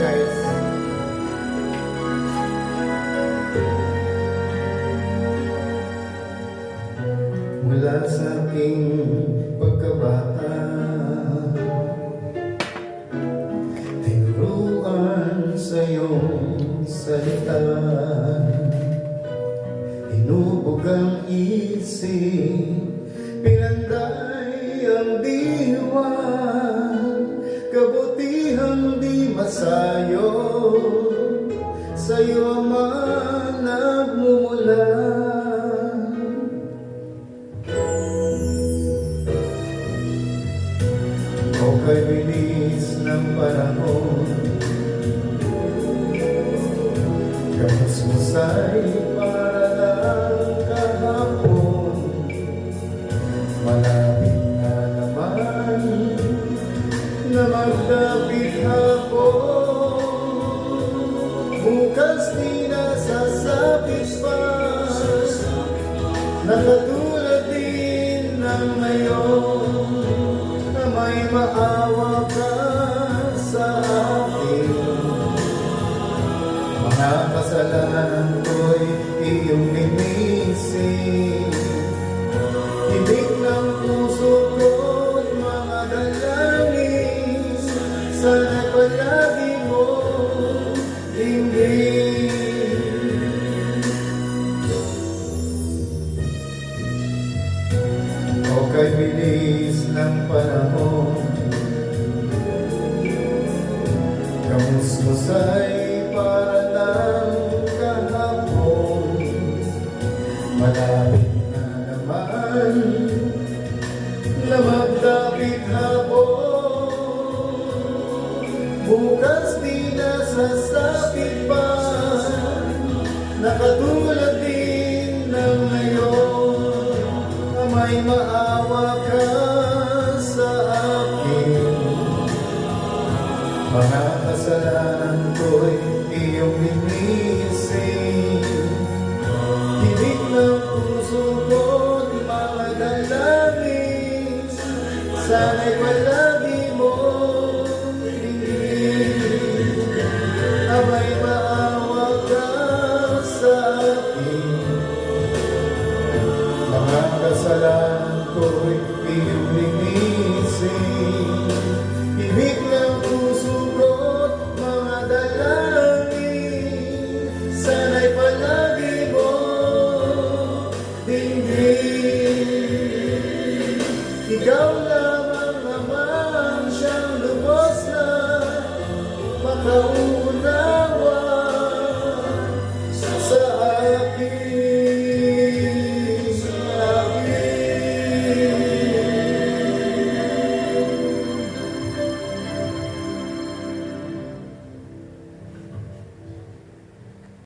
guys. Mula sa aking pagkabata, tinuruan sa iyong salita, hinubog ang isip, pinanday ang diwa, kabutihang di masayo, sa'yo Ama nagmumula. O kay bilis ng panahon, kamusmusay para lang kahapon, malapit na naman na magdapit hapon, bukas di nasasapit pa, na katulad din ng ngayon, na may maawa ka sa akin. Mga kasalanan ko'y iyong linisin, himig ng puso ko'y mga dalangin, sana'y palagi mo dinggin. O kay bilis ng panahon, kamusmusay para lang kahapon, malapit na naman na magdapit hapon, bukas di nasasapit pa, na katulad din ng ngayon, na may maawa ka sa akin. Mga kasalanan ko'y iyong linisin, himig ng puso ko't mga dalangin, sana'y palagi mong dinggin, na may maawa ka sa akin. Mga kasalanan ko'y iyong linisin, himig ng puso ko't mga dalangin, sana'y palagi mo dinggin. Ikaw lamang naman siyang lubos na makauna